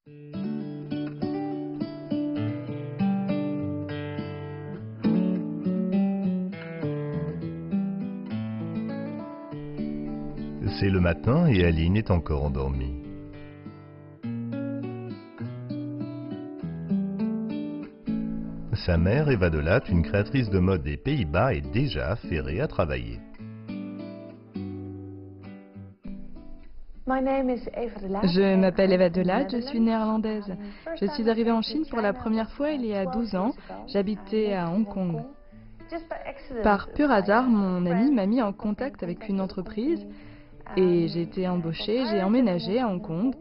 C'est le matin et Aline est encore endormie. Sa mère, Eva de Laat, une créatrice de mode des Pays-Bas, est déjà affairée à travailler. Je m'appelle Eva de Laat, je suis néerlandaise. Je suis arrivée en Chine pour la première fois il y a 12 ans. J'habitais à Hong Kong. Par pur hasard, mon ami m'a mis en contact avec une entreprise et j'ai été embauchée, j'ai emménagé à Hong Kong.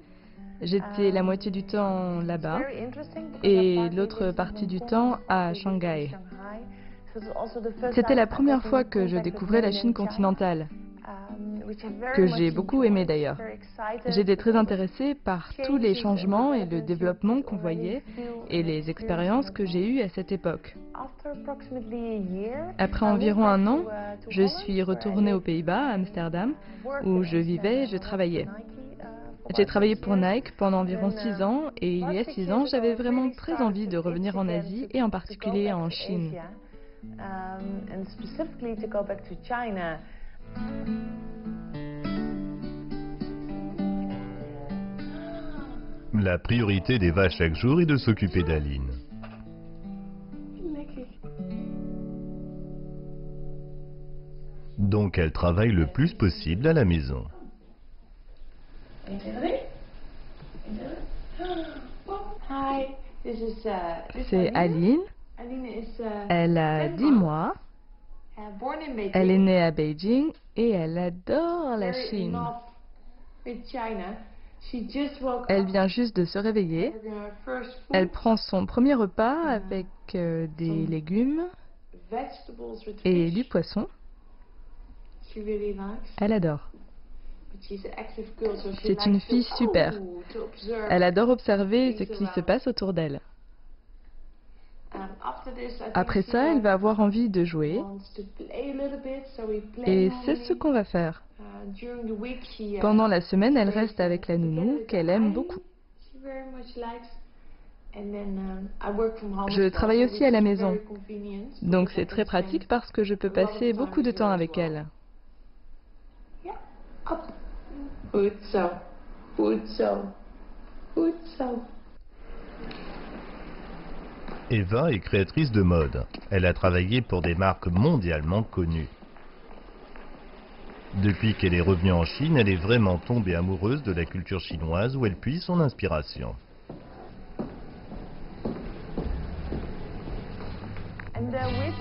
J'étais la moitié du temps là-bas et l'autre partie du temps à Shanghai. C'était la première fois que je découvrais la Chine continentale, que j'ai beaucoup aimé d'ailleurs. J'étais très intéressée par tous les changements et le développement qu'on voyait et les expériences que j'ai eues à cette époque. Après environ un an, je suis retournée aux Pays-Bas, à Amsterdam, où je vivais et je travaillais. J'ai travaillé pour Nike pendant environ 6 ans et il y a 6 ans, j'avais vraiment très envie de revenir en Asie et en particulier en Chine. La priorité d'Eva chaque jour est de s'occuper d'Aline. Donc elle travaille le plus possible à la maison. C'est Aline. Elle a 10 mois. Elle est née à Beijing et elle adore la Chine. Elle vient juste de se réveiller. Elle prend son premier repas avec des légumes et du poisson. Elle adore. C'est une fille super. Elle adore observer ce qui se passe autour d'elle. Après ça, elle va avoir envie de jouer. Et c'est ce qu'on va faire. Pendant la semaine, elle reste avec la nounou qu'elle aime beaucoup. Je travaille aussi à la maison. Donc c'est très pratique parce que je peux passer beaucoup de temps avec elle. Eva est créatrice de mode. Elle a travaillé pour des marques mondialement connues. Depuis qu'elle est revenue en Chine, elle est vraiment tombée amoureuse de la culture chinoise où elle puise son inspiration.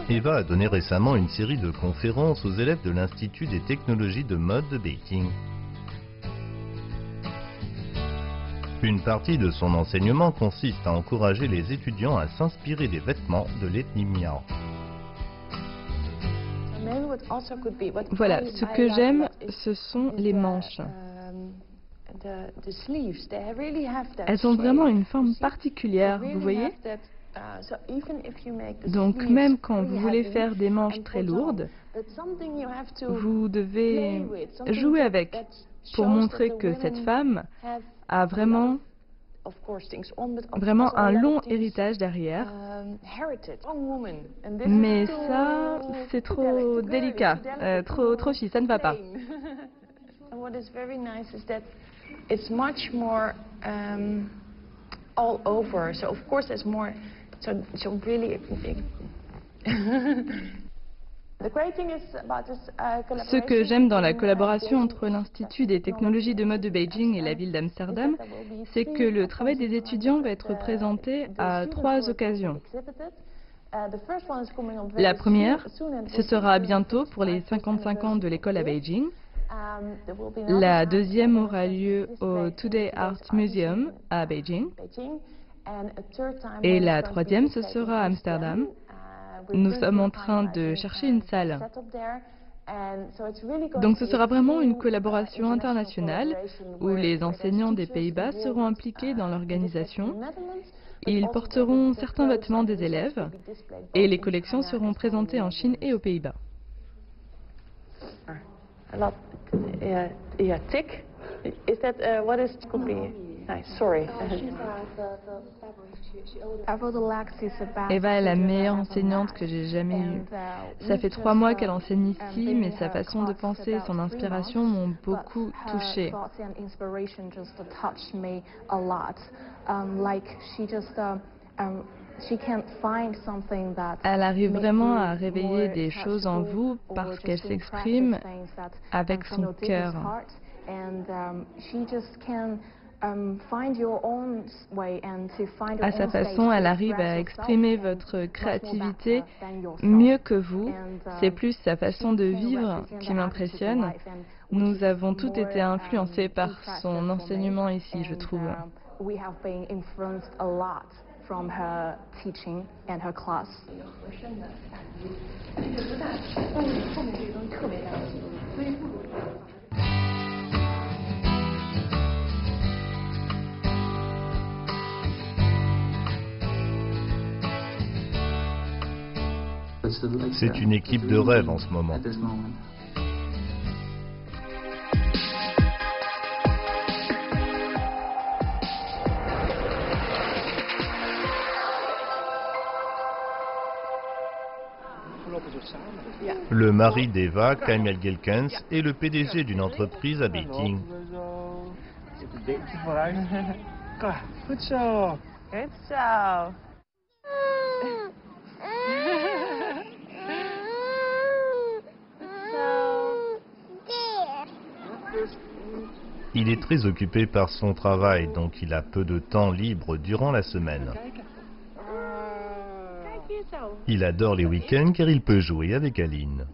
Eva a donné récemment une série de conférences aux élèves de l'Institut des technologies de mode de Beijing. Une partie de son enseignement consiste à encourager les étudiants à s'inspirer des vêtements de l'ethnie Miao. Voilà, ce que j'aime, ce sont les manches. Elles ont vraiment une forme particulière, vous voyez? Donc même quand vous voulez faire des manches très lourdes, vous devez jouer avec pour montrer que cette femme a vraiment un long héritage derrière. Mais ça, c'est trop délicat, trop chi, ça ne va pas. Ce que j'aime dans la collaboration entre l'Institut des technologies de mode de Beijing et la ville d'Amsterdam, c'est que le travail des étudiants va être présenté à 3 occasions. La première, ce sera bientôt pour les 55 ans de l'école à Beijing. La deuxième aura lieu au Today Art Museum à Beijing. Et la troisième, ce sera à Amsterdam. Nous sommes en train de chercher une salle. Donc ce sera vraiment une collaboration internationale où les enseignants des Pays-Bas seront impliqués dans l'organisation. Ils porteront certains vêtements des élèves et les collections seront présentées en Chine et aux Pays-Bas. Thick. Is that what is copy? Eva est la meilleure enseignante que j'ai jamais eue. Ça fait 3 mois qu'elle enseigne ici, mais sa façon de penser et son inspiration m'ont beaucoup touchée. Elle arrive vraiment à réveiller des choses en vous parce qu'elle s'exprime avec son cœur. À sa façon, elle arrive à exprimer votre créativité mieux que vous. C'est plus sa façon de vivre qui m'impressionne. Nous avons toutes été influencés par son enseignement ici, je trouve. From her teaching and her class. C'est une équipe de rêve en ce moment. Le mari d'Eva, Kamil Gelkens, est le PDG d'une entreprise à Beijing. Il est très occupé par son travail, donc il a peu de temps libre durant la semaine. Il adore les week-ends car il peut jouer avec Aline.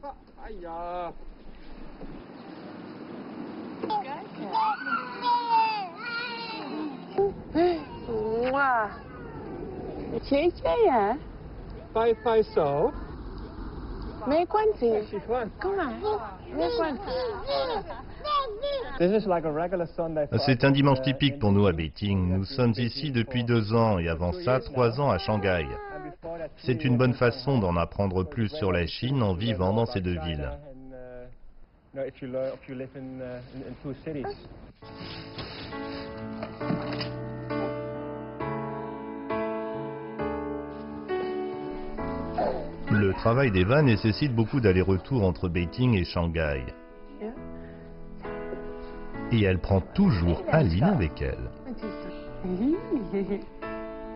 C'est un dimanche typique pour nous à Beijing. Nous sommes ici depuis 2 ans et avant ça 3 ans à Shanghai. C'est une bonne façon d'en apprendre plus sur la Chine en vivant dans ces 2 villes. Le travail d'Eva nécessite beaucoup d'allers-retours entre Beijing et Shanghai. Et elle prend toujours Aline avec elle.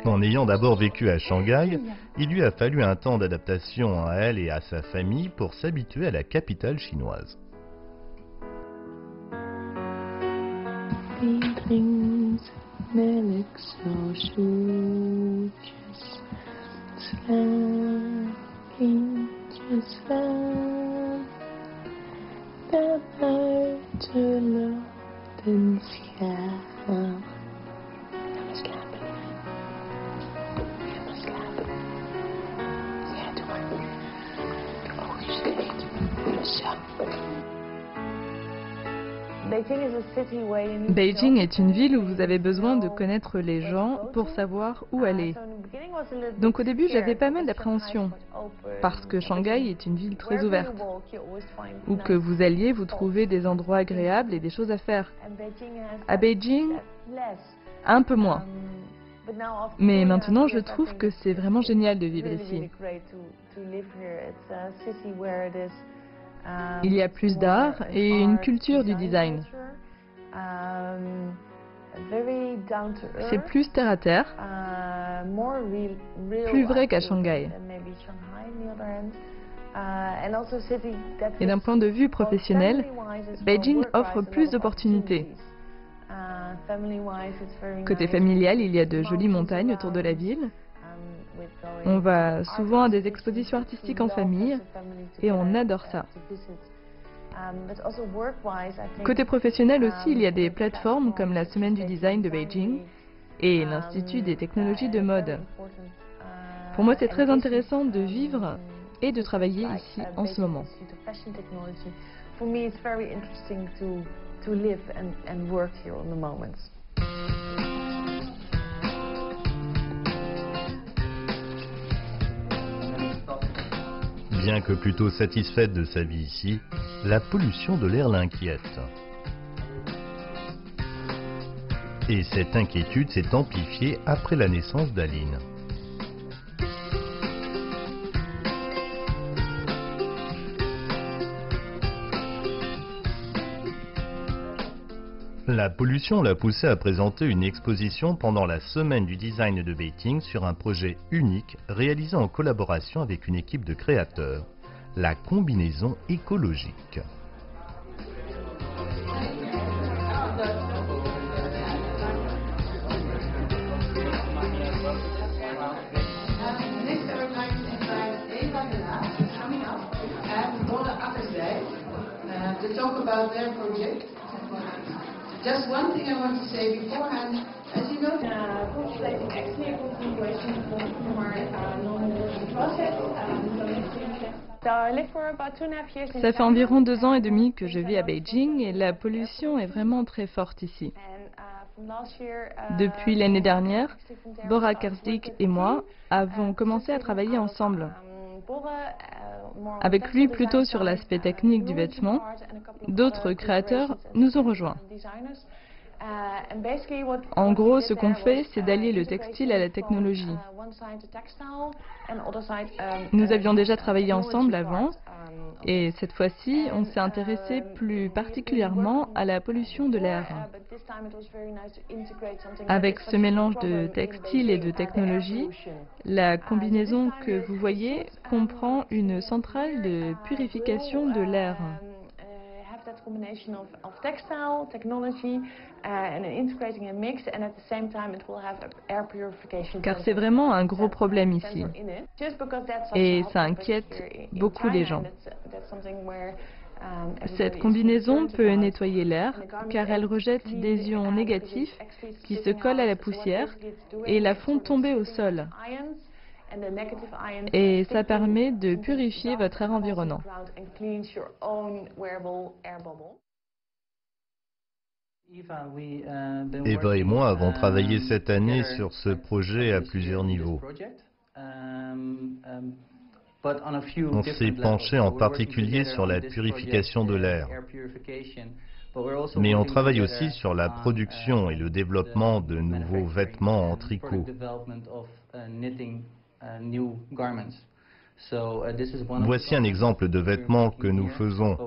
En ayant d'abord vécu à Shanghai, il lui a fallu un temps d'adaptation à elle et à sa famille pour s'habituer à la capitale chinoise. Beijing est une ville où vous avez besoin de connaître les gens pour savoir où aller. Donc au début, j'avais pas mal d'appréhension, parce que Shanghai est une ville très ouverte. Où que vous alliez, vous trouvez des endroits agréables et des choses à faire. À Beijing, un peu moins. Mais maintenant, je trouve que c'est vraiment génial de vivre ici. Il y a plus d'art et une culture du design. C'est plus terre à terre, plus vrai qu'à Shanghai. Et d'un point de vue professionnel, Beijing offre plus d'opportunités. Côté familial, il y a de jolies montagnes autour de la ville. On va souvent à des expositions artistiques en famille et on adore ça. Côté professionnel aussi, il y a des plateformes comme la Semaine du Design de Beijing et l'Institut des technologies de mode. Pour moi, c'est très intéressant de vivre et de travailler ici en ce moment. Bien que plutôt satisfaite de sa vie ici, la pollution de l'air l'inquiète. Et cette inquiétude s'est amplifiée après la naissance d'Aline. La pollution l'a poussé à présenter une exposition pendant la semaine du design de Beijing sur un projet unique réalisé en collaboration avec une équipe de créateurs, la combinaison écologique. Just one thing I want to say beforehand, as you know, contemplating actually a continuation from our non-working process. Ça fait environ 2 ans et demi que je vis à Beijing et la pollution est vraiment très forte ici. Depuis l'année dernière, Bora Kersdik et moi avons commencé à travailler ensemble. Avec lui plutôt sur l'aspect technique du vêtement, d'autres créateurs nous ont rejoints. En gros, ce qu'on fait, c'est d'allier le textile à la technologie. Nous avions déjà travaillé ensemble avant, et cette fois-ci, on s'est intéressé plus particulièrement à la pollution de l'air. Avec ce mélange de textile et de technologie, la combinaison que vous voyez comprend une centrale de purification de l'air. Car c'est vraiment un gros problème ici. Et ça inquiète beaucoup les gens. Cette combinaison peut nettoyer l'air car elle rejette des ions négatifs qui se collent à la poussière et la font tomber au sol. Et ça permet de purifier votre air environnant. Eva et moi avons travaillé cette année sur ce projet à plusieurs niveaux. On s'est penché en particulier sur la purification de l'air. Mais on travaille aussi sur la production et le développement de nouveaux vêtements en tricot. Voici un exemple de vêtements que nous faisons,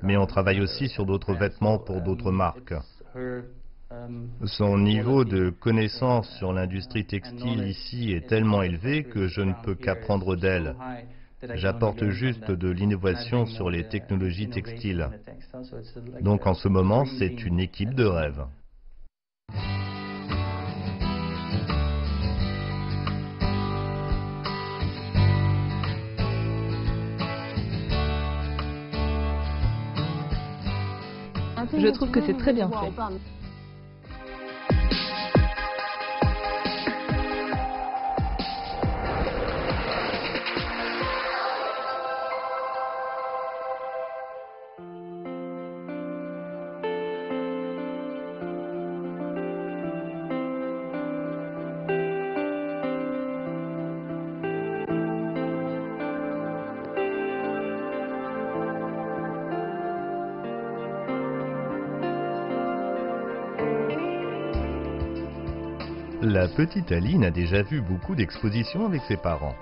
mais on travaille aussi sur d'autres vêtements pour d'autres marques. Son niveau de connaissance sur l'industrie textile ici est tellement élevé que je ne peux qu'apprendre d'elle. J'apporte juste de l'innovation sur les technologies textiles. Donc en ce moment, c'est une équipe de rêve. Je trouve que c'est très bien fait. La petite Aline a déjà vu beaucoup d'expositions avec ses parents.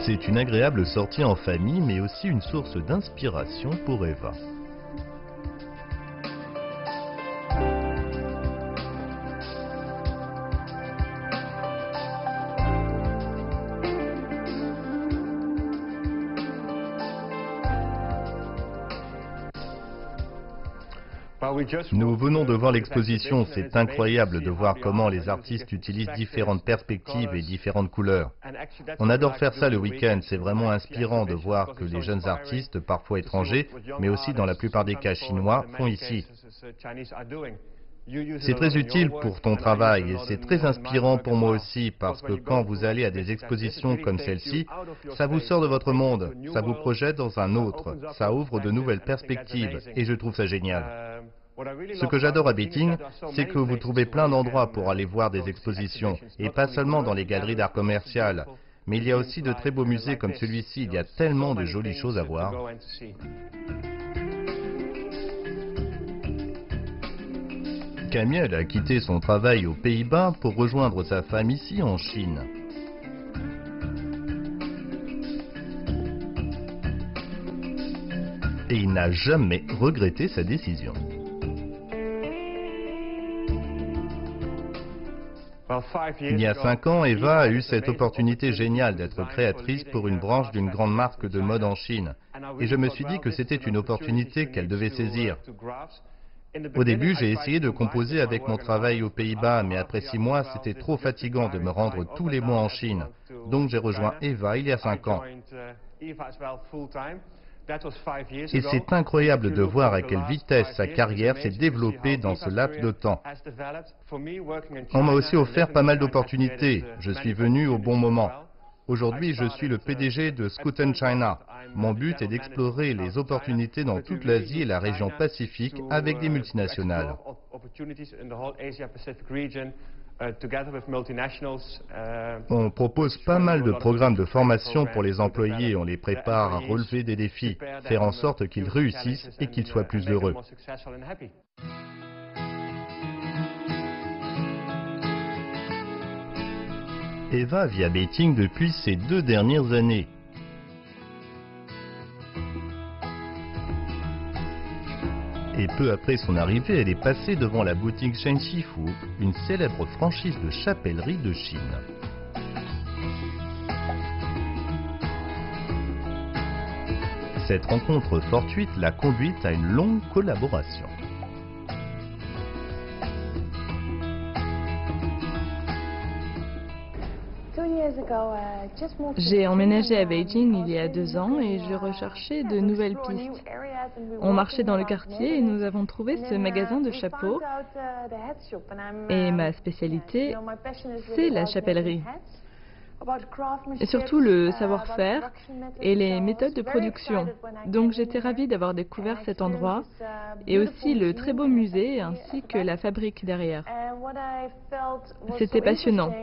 C'est une agréable sortie en famille, mais aussi une source d'inspiration pour Eva. Nous venons de voir l'exposition, c'est incroyable de voir comment les artistes utilisent différentes perspectives et différentes couleurs. On adore faire ça le week-end, c'est vraiment inspirant de voir que les jeunes artistes, parfois étrangers, mais aussi dans la plupart des cas chinois, font ici. C'est très utile pour ton travail et c'est très inspirant pour moi aussi parce que quand vous allez à des expositions comme celle-ci, ça vous sort de votre monde, ça vous projette dans un autre, ça ouvre de nouvelles perspectives et je trouve ça génial. Ce que j'adore à Beijing, c'est que vous trouvez plein d'endroits pour aller voir des expositions, et pas seulement dans les galeries d'art commercial, mais il y a aussi de très beaux musées comme celui-ci, il y a tellement de jolies choses à voir. Camiel a quitté son travail aux Pays-Bas pour rejoindre sa femme ici en Chine. Et il n'a jamais regretté sa décision. Il y a 5 ans, Eva a eu cette opportunité géniale d'être créatrice pour une branche d'une grande marque de mode en Chine. Et je me suis dit que c'était une opportunité qu'elle devait saisir. Au début, j'ai essayé de composer avec mon travail aux Pays-Bas, mais après 6 mois, c'était trop fatigant de me rendre tous les mois en Chine. Donc j'ai rejoint Eva il y a 5 ans. Et c'est incroyable de voir à quelle vitesse sa carrière s'est développée dans ce laps de temps. On m'a aussi offert pas mal d'opportunités. Je suis venu au bon moment. Aujourd'hui, je suis le PDG de Skuten China. Mon but est d'explorer les opportunités dans toute l'Asie et la région Pacifique avec des multinationales. On propose pas mal de programmes de formation pour les employés. On les prépare à relever des défis, faire en sorte qu'ils réussissent et qu'ils soient plus heureux. Eva vit à Beijing depuis ces 2 dernières années. Et peu après son arrivée, elle est passée devant la boutique Shen Shifu, une célèbre franchise de chapellerie de Chine. Cette rencontre fortuite l'a conduite à une longue collaboration. J'ai emménagé à Beijing il y a 2 ans et je recherchais de nouvelles pistes. On marchait dans le quartier et nous avons trouvé ce magasin de chapeaux. Et ma spécialité, c'est la chapellerie. Et surtout le savoir-faire et les méthodes de production. Donc j'étais ravie d'avoir découvert cet endroit et aussi le très beau musée ainsi que la fabrique derrière. C'était passionnant.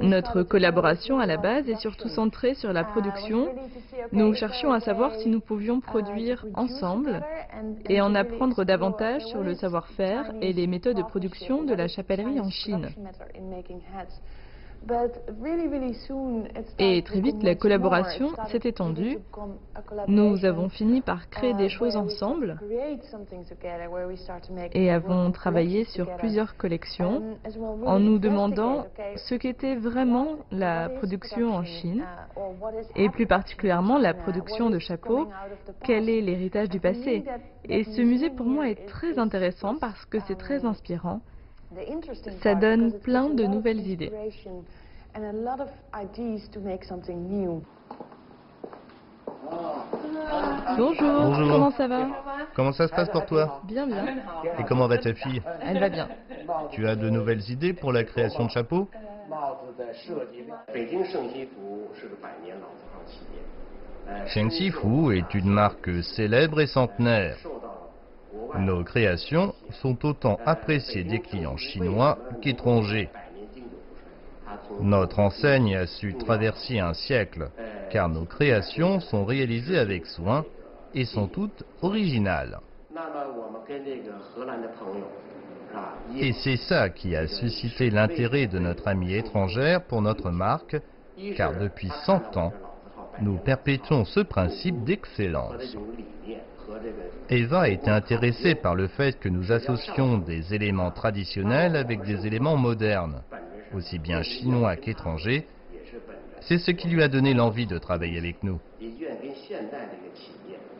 Notre collaboration à la base est surtout centrée sur la production. Nous cherchions à savoir si nous pouvions produire ensemble et en apprendre davantage sur le savoir-faire et les méthodes de production de la chapellerie en Chine. Et très vite, la collaboration s'est étendue. Nous avons fini par créer des choses ensemble et avons travaillé sur plusieurs collections en nous demandant ce qu'était vraiment la production en Chine et plus particulièrement la production de chapeaux, quel est l'héritage du passé. Et ce musée pour moi est très intéressant parce que c'est très inspirant. Ça donne plein de nouvelles idées. Bonjour, Bonjour. Comment ça va? Comment ça se passe pour toi? Bien, bien. Et comment va ta fille? Elle va bien. Tu as de nouvelles idées pour la création de chapeaux? Shen Shifu est une marque célèbre et centenaire. Nos créations sont autant appréciées des clients chinois qu'étrangers. Notre enseigne a su traverser un siècle, car nos créations sont réalisées avec soin et sont toutes originales. Et c'est ça qui a suscité l'intérêt de notre amie étrangère pour notre marque, car depuis 100 ans, nous perpétuons ce principe d'excellence. Eva était intéressée par le fait que nous associons des éléments traditionnels avec des éléments modernes, aussi bien chinois qu'étrangers. C'est ce qui lui a donné l'envie de travailler avec nous.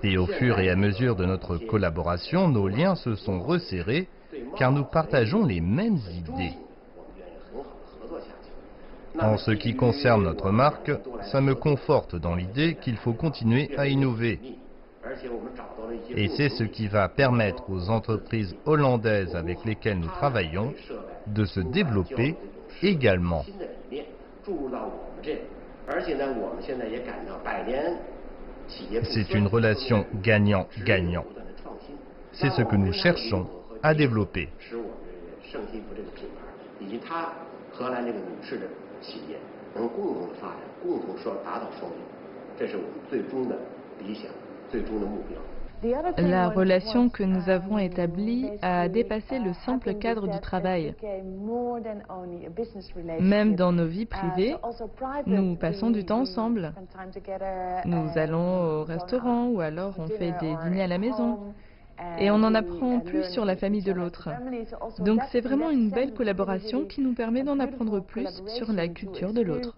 Et au fur et à mesure de notre collaboration, nos liens se sont resserrés car nous partageons les mêmes idées. En ce qui concerne notre marque, ça me conforte dans l'idée qu'il faut continuer à innover. Et c'est ce qui va permettre aux entreprises hollandaises avec lesquelles nous travaillons de se développer également. C'est une relation gagnant-gagnant. C'est ce que nous cherchons à développer. La relation que nous avons établie a dépassé le simple cadre du travail. Même dans nos vies privées, nous passons du temps ensemble. Nous allons au restaurant ou alors on fait des dîners à la maison. Et on en apprend plus sur la famille de l'autre. Donc c'est vraiment une belle collaboration qui nous permet d'en apprendre plus sur la culture de l'autre.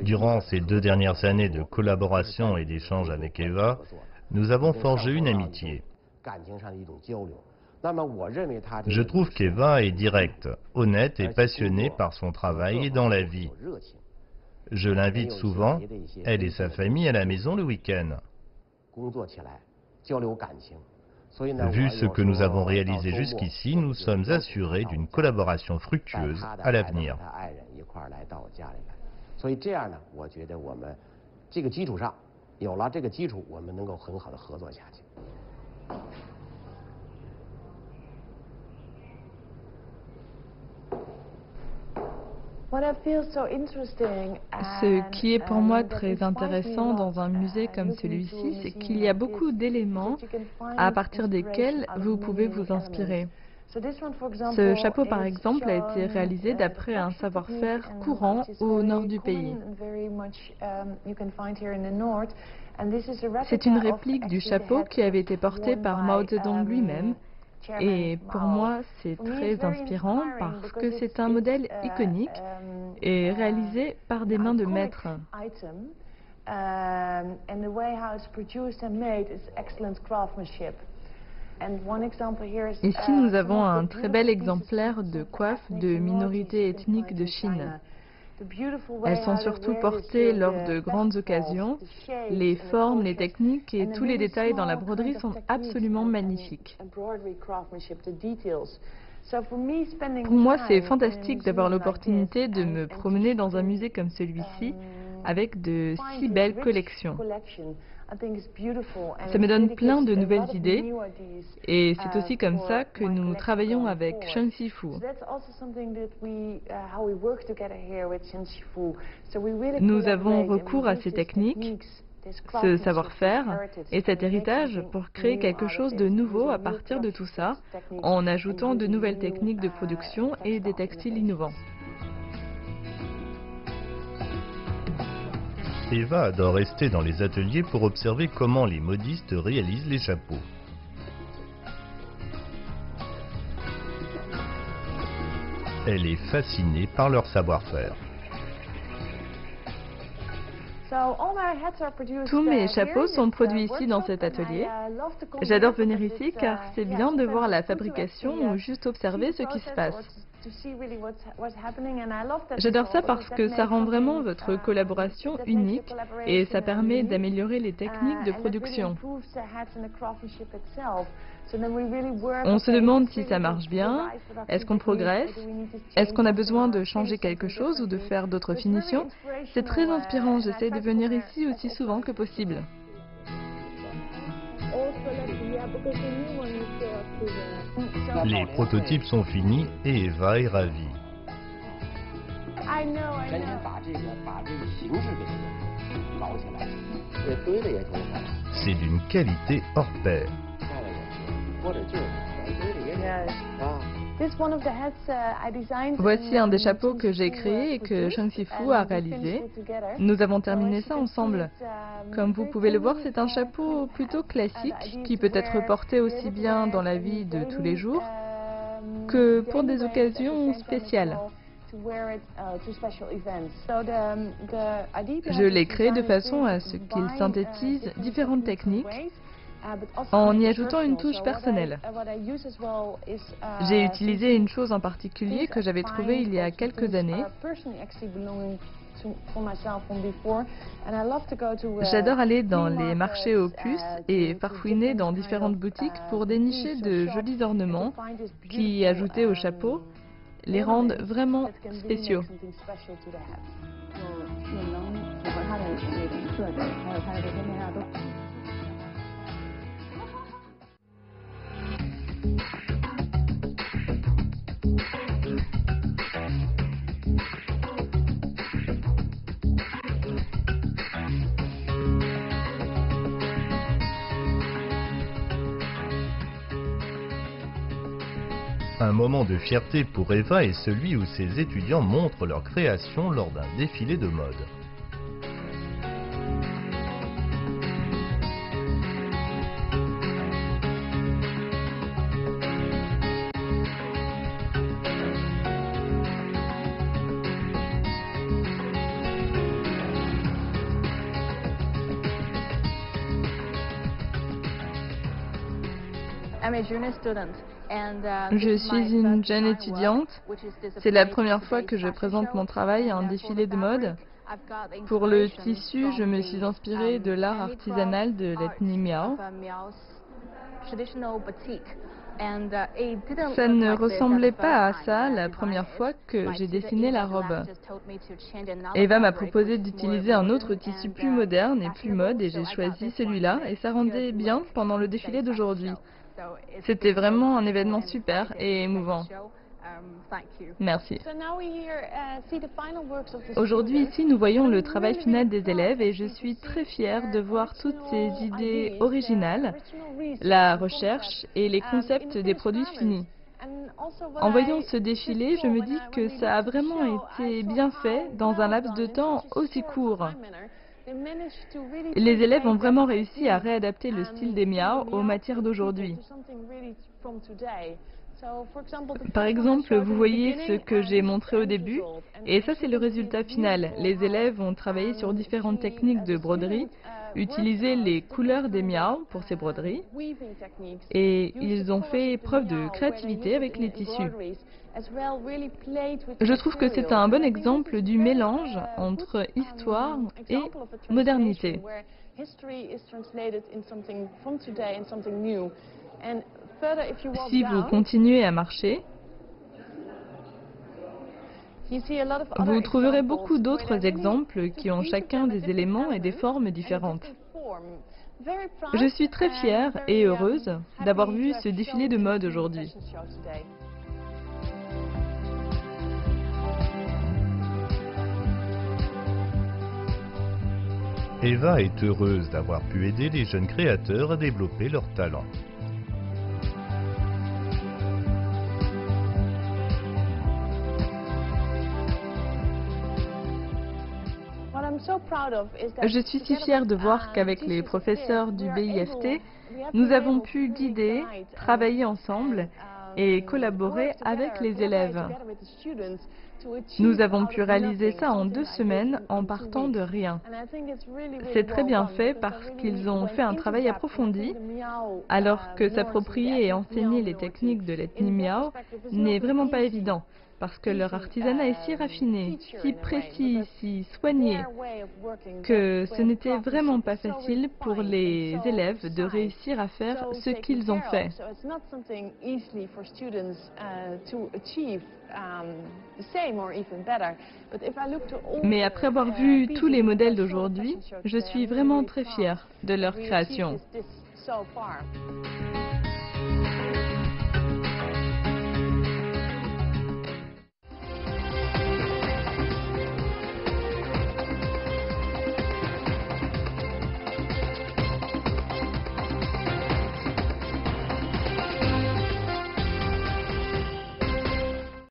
Durant ces 2 dernières années de collaboration et d'échange avec Eva, nous avons forgé une amitié. Je trouve qu'Eva est directe, honnête et passionnée par son travail et dans la vie. Je l'invite souvent, elle et sa famille, à la maison le week-end. Vu ce que nous avons réalisé jusqu'ici, nous sommes assurés d'une collaboration fructueuse à l'avenir. Ce qui est pour moi très intéressant dans un musée comme celui-ci, c'est qu'il y a beaucoup d'éléments à partir desquels vous pouvez vous inspirer. Ce chapeau, par exemple, a été réalisé d'après un savoir-faire courant au nord du pays. C'est une réplique du chapeau qui avait été porté par Mao Zedong lui-même. Et pour moi, c'est très inspirant parce que c'est un modèle iconique et réalisé par des mains de maître. Ici, nous avons un très bel exemplaire de coiffe de minorité ethnique de Chine. Elles sont surtout portées lors de grandes occasions. Les formes, les techniques et tous les détails dans la broderie sont absolument magnifiques. Pour moi, c'est fantastique d'avoir l'opportunité de me promener dans un musée comme celui-ci avec de si belles collections. Ça me donne plein de nouvelles idées et c'est aussi comme ça que nous travaillons avec Sheng Sifu. Nous avons recours à ces techniques, ce savoir-faire et cet héritage pour créer quelque chose de nouveau à partir de tout ça, en ajoutant de nouvelles techniques de production et des textiles innovants. Eva adore rester dans les ateliers pour observer comment les modistes réalisent les chapeaux. Elle est fascinée par leur savoir-faire. Tous mes chapeaux sont produits ici dans cet atelier. J'adore venir ici car c'est bien de voir la fabrication ou juste observer ce qui se passe. J'adore ça parce que ça rend vraiment votre collaboration unique et ça permet d'améliorer les techniques de production. On se demande si ça marche bien, est-ce qu'on progresse, est-ce qu'on a besoin de changer quelque chose ou de faire d'autres finitions. C'est très inspirant, j'essaie de venir ici aussi souvent que possible. Les prototypes sont finis et Eva est ravie. C'est d'une qualité hors pair. Voici un des chapeaux que j'ai créé et que Sheng Sifu a réalisé. Nous avons terminé ça ensemble. Comme vous pouvez le voir, c'est un chapeau plutôt classique qui peut être porté aussi bien dans la vie de tous les jours que pour des occasions spéciales. Je l'ai créé de façon à ce qu'il synthétise différentes techniques en y ajoutant une touche personnelle. J'ai utilisé une chose en particulier que j'avais trouvée il y a quelques années. J'adore aller dans les marchés aux puces et farfouiner dans différentes boutiques pour dénicher de jolis ornements qui, ajoutés au chapeau, les rendent vraiment spéciaux. 合它的这种色泽，还有它的这些面料都。Un moment de fierté pour Eva est celui où ses étudiants montrent leur création lors d'un défilé de mode. Je suis une jeune étudiante. C'est la première fois que je présente mon travail à un défilé de mode. Pour le tissu, je me suis inspirée de l'art artisanal de l'ethnie Miao. Ça ne ressemblait pas à ça la première fois que j'ai dessiné la robe. Eva m'a proposé d'utiliser un autre tissu plus moderne et plus mode et j'ai choisi celui-là et ça rendait bien pendant le défilé d'aujourd'hui. C'était vraiment un événement super et émouvant. Merci. Aujourd'hui, ici, nous voyons le travail final des élèves et je suis très fière de voir toutes ces idées originales, la recherche et les concepts des produits finis. En voyant ce défilé, je me dis que ça a vraiment été bien fait dans un laps de temps aussi court. Les élèves ont vraiment réussi à réadapter le style des Miao aux matières d'aujourd'hui. Par exemple, vous voyez ce que j'ai montré au début, et ça c'est le résultat final. Les élèves ont travaillé sur différentes techniques de broderie, utilisé les couleurs des Miao pour ces broderies, et ils ont fait preuve de créativité avec les tissus. Je trouve que c'est un bon exemple du mélange entre histoire et modernité. Si vous continuez à marcher, vous trouverez beaucoup d'autres exemples qui ont chacun des éléments et des formes différentes. Je suis très fière et heureuse d'avoir vu ce défilé de mode aujourd'hui. Eva est heureuse d'avoir pu aider les jeunes créateurs à développer leur talent. Je suis si fière de voir qu'avec les professeurs du BIFT, nous avons pu guider, travailler ensemble et collaborer avec les élèves. Nous avons pu réaliser ça en 2 semaines en partant de rien. C'est très bien fait parce qu'ils ont fait un travail approfondi, alors que s'approprier et enseigner les techniques de l'ethnie Miao n'est vraiment pas évident, parce que leur artisanat est si raffiné, si précis, si soigné, que ce n'était vraiment pas facile pour les élèves de réussir à faire ce qu'ils ont fait. Mais après avoir vu tous les modèles d'aujourd'hui, je suis vraiment très fière de leur création.